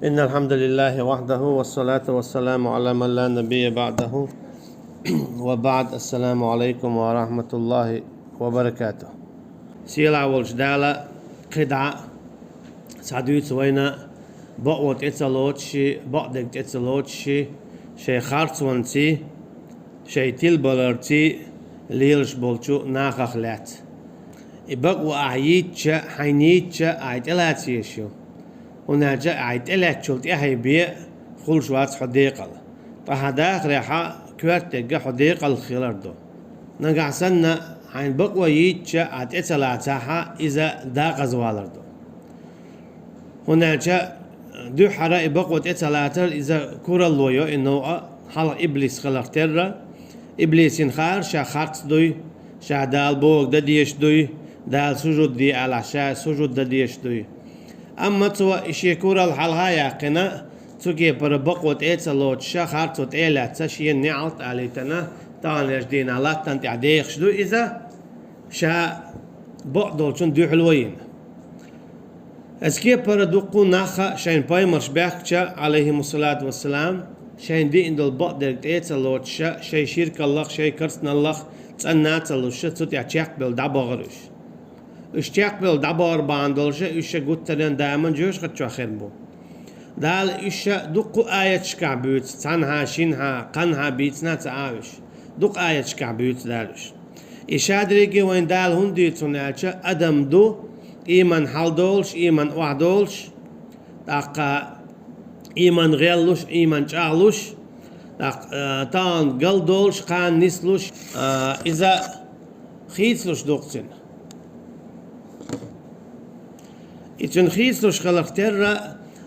إن الحمد لله وحده والصلاة والسلام على من لا نبي بعده وبعد السلام عليكم ورحمة الله وبركاته. سيلا والجدالة قدعة سعدويت سوينا بقوت اتسالوتشي بقدك اتسالوتشي شي خارتسوانتي شي تلبلرتي ليلش بولشو ناخخلات إبقوا أعيتشا حينيتشا عيتلاتيشو ونرجع عيد إلى شلت إيه بيع خل شوات حديقة فهذا ريحة كوارتجا حديقة الخلاردو نرجع سنة عين بقوة يتشا عد إتلاتها إذا داق زوالاردو هنرجع دو حرا بقوة إتلاتر إذا كورا لويو إنه حال إبليس خلقتر إبليس ينخار شا خارت دوي شا دال بوغ دديش دوي دال سجود دي على شا سجود دديش دوي أما تو إشيكورا الحلها يقنا تجي بربقوت إتسالوت شخار توت إلا تشي نعلت عليتنا تانيش دين على تنت عديخ شدو إذا شا بقدول شن دو حلوين أسكي بردوقو ناخا شين باي مرشباكشا عليهم الصلاة والسلام شين دي إندل بقدر إتسالوت شي شيرك الله شي كرسنا الله تسنات الله شا توت يعشاق بالدعبغرش اشتاق دبار باندولش إيش قلت لنا دائما جوش قد شو خير بو دال إيش دق آية شكع بيوت تنها شينها قنها بيتنا تعاوش دق آية شكع بيوت دالش إيش أدري وين دال هندي تنالش أدم دو إيمان حالدولش إيمان وعدولش دق إيمان غيرلوش إيمان شغلوش دق تان قلدولش قان نسلوش إذا خيتلوش دقتن إتن خيسلوش خلقتر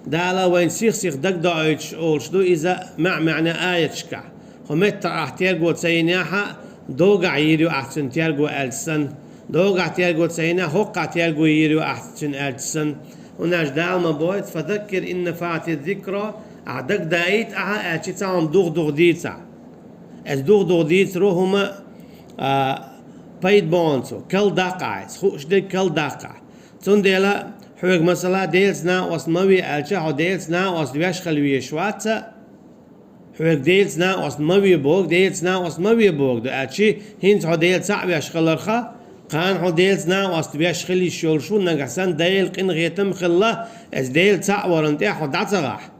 دالا وين سيخ دق دايتش أولش دو إذا معنى آية شكا خمت أحتيرجو تسيناها دوغا يريو أحسن تيرجو ألسن دوغا تيرجو تسينا هوقا تيرجو يريو أحسن ألسن وناش دالما بويت فذكر إن فات الذكرى أعدق دايت أها أشي تاهم دوغ ديتا أز دوغ ديت روهما بيد بونسو كل دقايس خوش دي كل دقا تندلا حوق مثلا ديلز ناقص موي الجا ديلز ناقص دوش خلوي شواتة حوق ديلز ناقص موي بوق ديلز ناقص موي بوق دو أشي هنت ديلز صعب يشخلرخا قان ديلز ناقص دوش خلي شولشو نقصان ديل قن غيتم خلا از ديل صعب ورنتيح ودعتغاح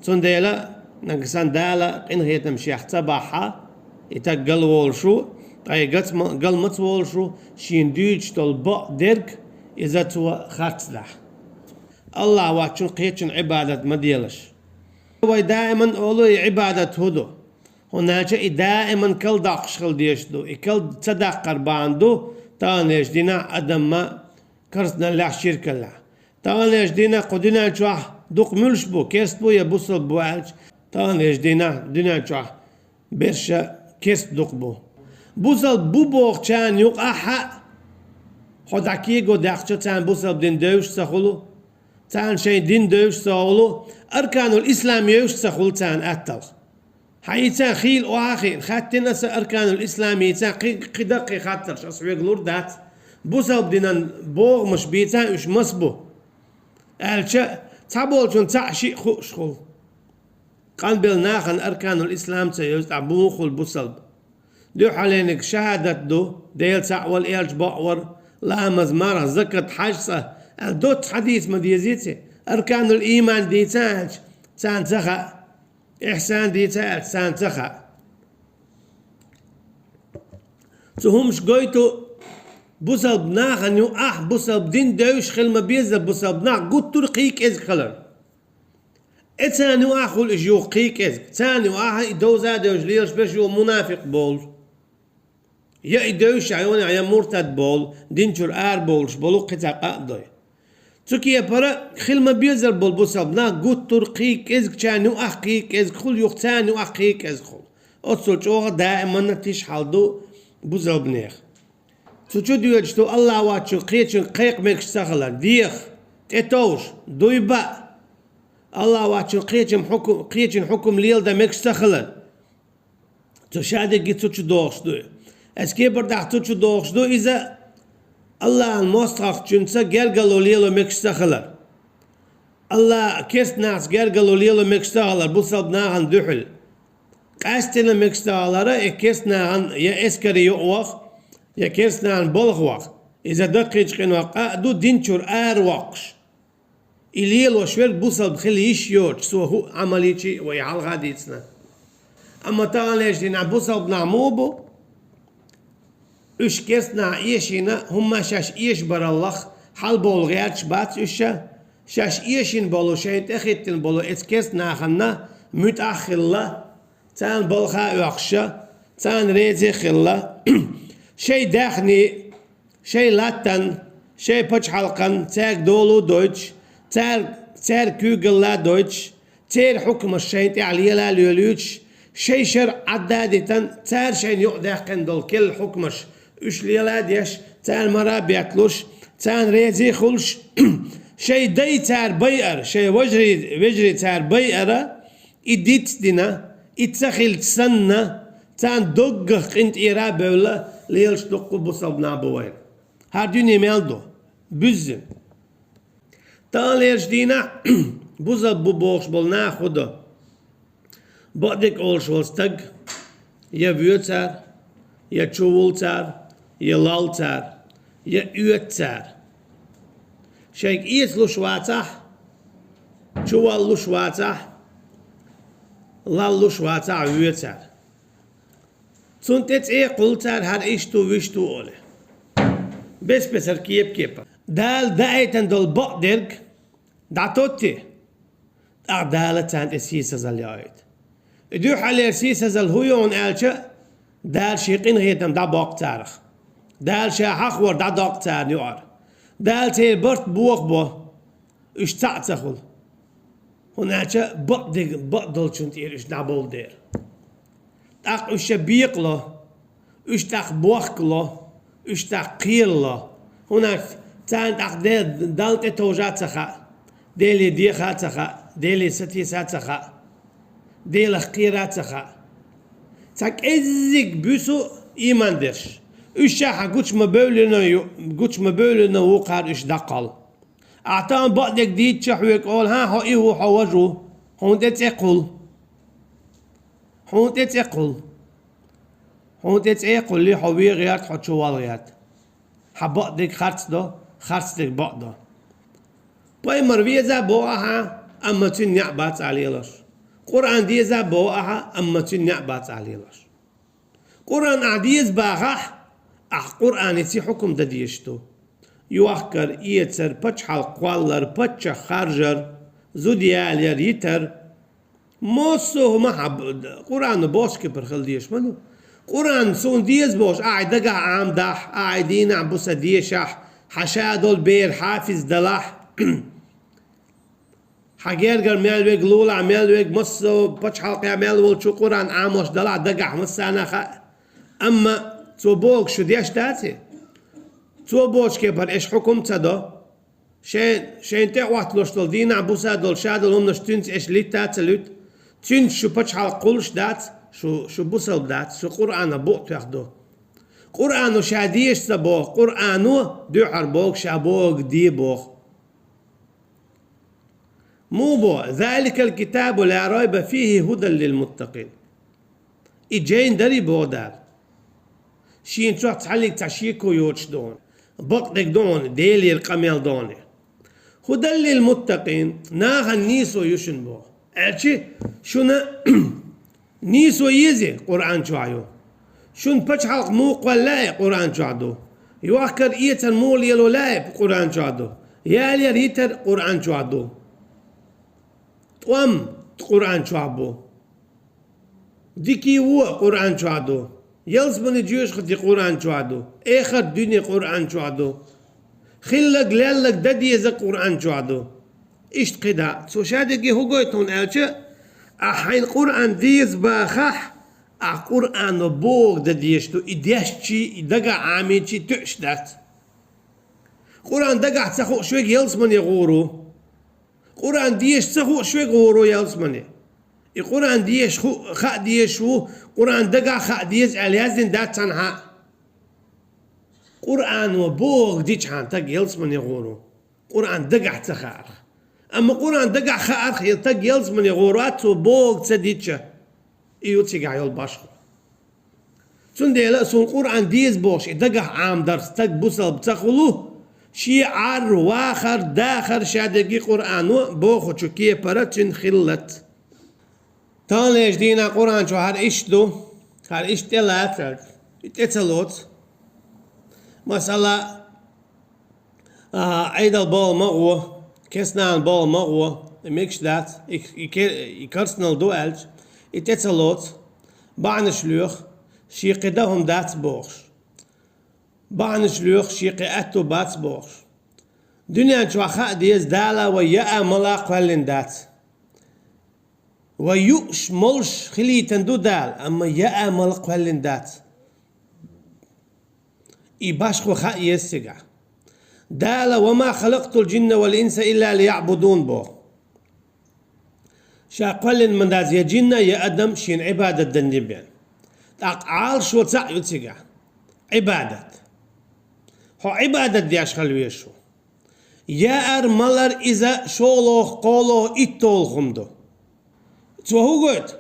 تندلا نقصان دالا قن غيتم شيخ تباحا يتقل وولشو أي قل متولشو شين دوش تلبق درك إذا تو خاتله الله واتشون قيتشن عبادة مديلش هو دائما أولو عبادة هدو هناك دائما كل داقشغل ديشدو كل تصدق قرباندو تانيش دينا أدم ما كرسنا لا شرك الله تانيش دينا قدنا جوح دوق ملش بو كيست بو يبوصل بو عالج تانيش دينا جوح برشا كيست دوق بو بوصل بو بوغ كان يوق أحا خداكي جو داخشة تان بوصل دين دوش سخلو تان شيء دين دوش سخلو أركان الإسلام يوش سخلو تان أتل حي تان خيل وآخر خاتنا أركان الإسلام تان قدقي خاطر شخص يقولور دات بوصل دين بوغ مش بيتان مش مصبو ألشة تابول شون تعشي خوش خل قلبل ناخن أركان الإسلام تيوز عبو خل بوصل دو حالينك شهادة دو ديل تعول إيرج بأور لا مزمرة زكت حجسة الدوت حديث مديزيتي أركان الإيمان ديتاج سان تخا إحسان ديتاج سان تخا تهمش قويتو بوصل بناخ أنيو بوصل بدين دوش خلما بيزا بوصل بناخ قد ترقيك إز خلر إتاني وآخل إجيو قيك إز تاني وآخل دوزا دوش ليلش بشيو منافق بول يا إدوش عيون عيا مرتد بول دينشور بولش بولو قطع قاضي تكي برا خل ما بيزر بول بوصبنا قد ترقيك إزك كانوا أخيك إزك خل يختاني وأخيك إزك خل أتصل شوغ دائما نتيش حالدو بوزل بنيخ تشو ديوجتو الله واتشو قيتشن قيق ميكش سخلا ديخ تتوش دويبا الله واتشو قيتشن حكم ليل دا ميكش سخلا تشادي جيتو دوش دوي اسكي برداختو دوش دو إذا الله المستخ جنسا جرجلو ليلو ميكش سخلا الله كيس ناس قرقلوا ليلو مكستالر بوصل ناهن دحل قاستنا مكستالر كيس ناهن يا اسكري يوخ يا كيس ناهن بلغوخ إذا دقيق قنوق دو دينشور وقش إليلو شوير بوصل بخلي يشيوش سو هو عمليتي ويعال غاديتنا أما تاغن ليش دينا بوصل بنعموبو إش كيسنا إيشينا هما شاش إيش بر الله حال بول غيرش بات إشا شاش إيشين بولو شين تخيتن بولو إس كيسنا خنا متأخر الله تان بلخا يخشى تان ريزي خلا شي داخني شي لاتن شي بچ حلقن تاك دولو دوتش تار كوغل لا دوتش تار حكم الشين تعلي لا ليولوتش شي شر عدادة تار شين يقداخن دول كل حكمش إيش ليلاديش تان مرا بيتلوش تان ريزي خلش شي دي تار بيئر شي وجري تار بيئر إديت دينا إتسخل تسنة تان دقق انت إيرا بولا ليلش دقو بصبنا بوين هاردوني ميلدو بزن تان ليش دينا بوزب بوبوش بولنا خدا بعدك أولش والستق يا بيوتار يا تشوولتار يا لالتار يا يوتار شيك إيت لشواتح تشوال لشواتح لال لشواتح يوتار تونتت إيه قلتار هر إيشتو ويشتو أوله بس كيب دال دايتن دول بقدرك دعتوتي أعدالة تانت السيسة زاليايت دوح على السيسة زالهويون ألشا دال شيقين غيتم دا باق تارخ دال شا حخور دا داق تار نيوار دال تي برت بوخ بو اش تعتخل هناك بقدل شنت ايش دابول دير تاق اش بيقلا اش تاق بوخلا اش تاق قيلا هناك تان تاق دال تتوجات سخا ديلي ديخات سخا ديلي ستيسات سخا ديلي خيرات سخا تاك ازيك بيسو ايمان درش اشاحا قوش مبولنا وقار اش دقل اعطان بقدك ديت شحوك قول ها هو ايه حوجو هون تتقل لي حوي غيرت حتشوال غيرت حبقدك خرص دك بقدا باي مرويزا بوها اما تنيع بات عليلش قرآن ديزا بوها اما تنيع بات عليلش قرآن عديز باغح قرآن يتي حكم دديشتو يوخكر يتر بچ حلقوالر بچ خارجر زوديالير يتر موسو ما حب قرآن بوش كبر خلديش منو قرآن سون ديز بوش قاعد دقع عام داح قاعدين عم بوسا ديشح حشادو البير حافظ دلاح حجيرجر ميلويج لولا ميلويج مصو بچ حلقة ميلويج شو قرآن عاموش دلاح دقع مسانا أما توبوك شو ديش تاتي توبوش كبر إيش حكم تدو شين تقوات لوشتل دينا عبوسا دول شادل هم نشتنت إيش ليت تاتلوت تنت شو بچ حلق قولش دات شو بوسل دات شو قرآن بوق تاخدو قرآن شاديش سبوه قرآن دو حربوك شابوك ديبوك مو بو ذلك الكتاب لا ريب فيه هدى للمتقين إجين دري بودار شين تروح تحلق تشيكو يوتش دون بقدك دون ديلي القميل دون هدى للمتقين ناغا نيسو يشن بو أرشي شونا نيسو يزي قرآن شوعيو شون بچ حلق مو قلاي قرآن شوعدو يوخكر إيتر مول يلو لايب قرآن شوعدو يالي ريتر قرآن شوعدو توام قرآن شوعبو ديكي هو قرآن شوعدو يلس من جيوش خدي قرآن شوعدو آخر دنيا قرآن شوعدو خلق لالك ددي يزا قرآن شوعدو إشت قدا سو شادقي هو قويتون ألشا أحين قرآن ديز باخح قرآن بوغ دديشتو إديشتي دقا عاميتي تعشدات قرآن دقا تسخو شويق يلس من يغورو قرآن ديش تسخو شويق غورو يلس مني القرآن ديش خا ديش هو قرآن دقا خا ديش عليازن دات تنها قرآن وبوغ ديش حان تق يلس من يغورو قرآن دقا تخار أما قرآن دقع خارخ يلتق يلز من يغورات وبوغ تسديتشا إيو تيقع يول باشخ سون ديلا سون قرآن ديز بوش دقع عام درس تق بوصل بتخلو شي عار واخر داخر شادقي قرآن بوخو شكيه برتشن خلت تان ليش دينا قرآن شو هر إشتو هر إشتلات اتلوت مثلا عيد البال مغوه كسنان بال مغوه ميكش دات يكرسنال دو ألج اتلوت بعن شلوخ شي قدهم دات بوخش بعن شلوخ شي قاتو بات بوخش دنيا شو خا ديز دالا ويا ملاق ولن دات ويؤش ملش خلي تندو دال أما يا ملاق ولن دات إباشخو خا يسجع دالا وما خلقت الجن والإنس إلا ليعبدون بو شاقل من داز يا جنة يا أدم شين عبادة دنيبين أقعال شو تسع يتسجع عبادة هو عبادة دياش خلويشو يا ملر إذا شولوخ قولو إتول خمدو تو هو قلت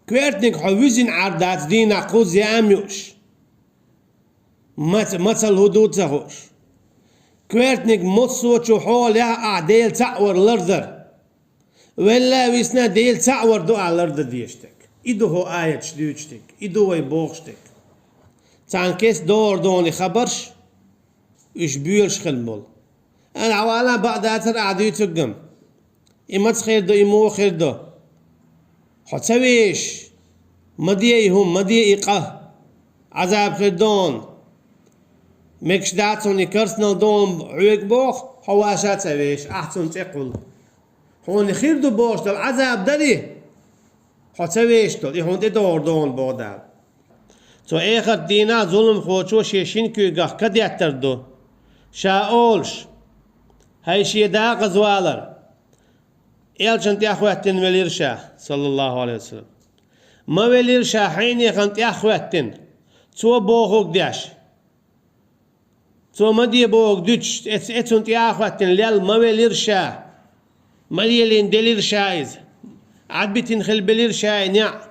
كويرتنك حوزين عردات دينا قوز يا أميوش مثل هدود تهوش كويرتنك متصوتشو حول يا أعديل تعور لردر ولا ويسنا ديل تعور دو على لردر ديشتك إدو هو آية شدوشتك إدو هو بوغشتك تان كيس دور دوني خبرش إش بيولش خلبول أنا عوالا بعد أثر أعدو يتقم إما تخير دو إمو خير دو حتسويش مديه هم مديه إقه عذاب خير دون مكش داتون يكرسنال دون عيق بوخ حواشات سويش أحسن تقول هون خير دو بوش دل عذاب داري حتسويش دل يهون دور دون بودال تو آخر دينا ظلم خوشو شيشين كيغاخ كد يتردو شاولش هاي شي داق زوالر إلشنت يا أخواتن ولير شاه صلى الله عليه وسلم ما ولير شاه حين يخنت يا أخواتن تو بوخوك داش تو مدي بوخ دوتش اتسنت يا أخواتن ليال ما ولير شاه مليلين دلير شايز عدبتن خل بلير شاي نع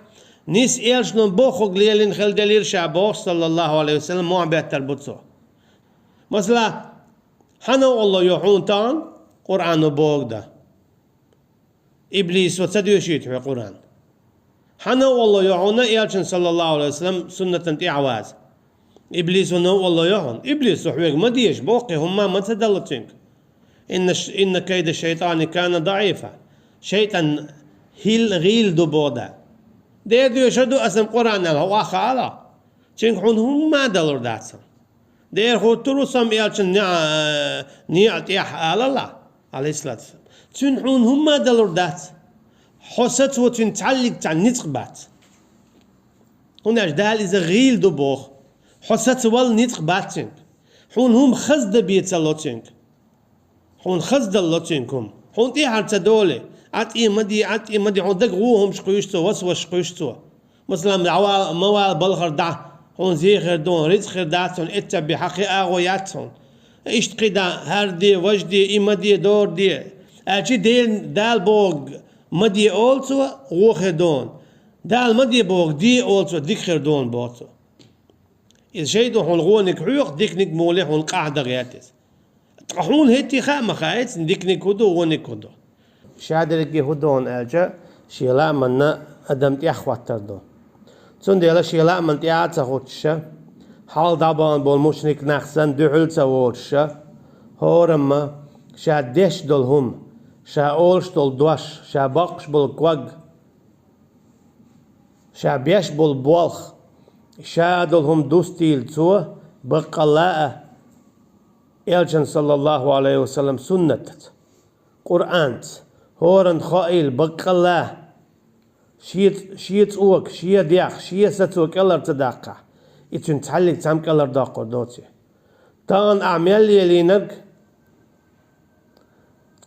نيس إيرش نون بوخوك ليلين خل دلير شاه بوخ صلى الله عليه وسلم مو عم بيتربطو مثلا حنو الله يحون تان قرآن بوخ ده إبليس وتصديوشيت في القرآن حنا والله يعونا إيالشن صلى الله عليه وسلم سنة تعواز إبليس ونو والله يعون إبليس وحويق ما ديش بوقي هما ما تدلتنك إن كيد الشيطان كان ضعيفا شيطان هيل غيل دبودا ديدو يشدو اسم قرآن الهوا خالا چنك حون هما دلور داتسن دير خو تروسم إيالشن نيعت يح الله عليه الصلاة والسلام تنحون هما دلور دات حست وتنتعلق تاع نتقبات هنا جدال إذا غيل دبوخ حست وال نتقباتين حون هم خزد بيتسلوتين حون خزد اللوتينكم حون تيحر تدولي عطي مدي حون دق غوهم شقيشتو وسوى شقيشتو مثلا عوال موال بلغر دع حون زيخر دون رزخر داتون اتب بحقي آغوياتون اشتقي دا هردي وجدي إمدي دور دي أشي دال بوغ مدي أولتو غوخدون دال مدي بوغ دي أولتو ديك خردون بوتو إذا شيدو هون غونك حيوق ديك نك مولي هون قاعدة غياتيس تقحون هيتي خام خايت ديك نك هدو غونك هدو شادركي هدون أجا شيلا منا أدم تيخوات تردو تون ديلا شيلا من تيعاتا خوتشا حال دابان بول مشنك نخسن دحل سوورشا هورما شا ديش دولهم شا أولش دول دوش شا باقش بول قوغ شا بيش بول بولخ شا دولهم دوستيل تو بقلاء إلجن صلى الله عليه وسلم سنة قرآن هورن خائل بقلاء شيت اوك شيا دياخ شيا ستوك الله تداقع إتن تحلق تامك الله داقر دوتي تان أعمال يلينك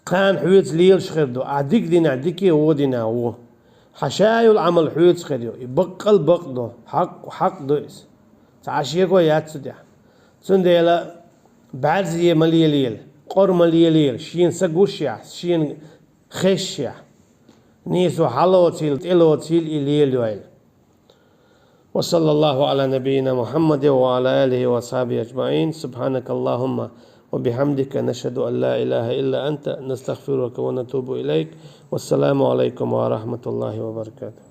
كان حويت ليل شخردو عديك دينا عديكي هو دينا هو حشايو العمل حويت شخردو يبقل بقدو حق دويس تعشيكو ياتسدع سنديلا بعزية مليليل قر مليليل شين سقوشيع شين خشية نيسو حلوتيل تلوتيل إليل. وصلى الله على نبينا محمد وعلى آله وصحبه أجمعين. سبحانك اللهم وبحمدك نشهد أن لا إله إلا أنت نستغفرك ونتوب إليك. والسلام عليكم ورحمة الله وبركاته.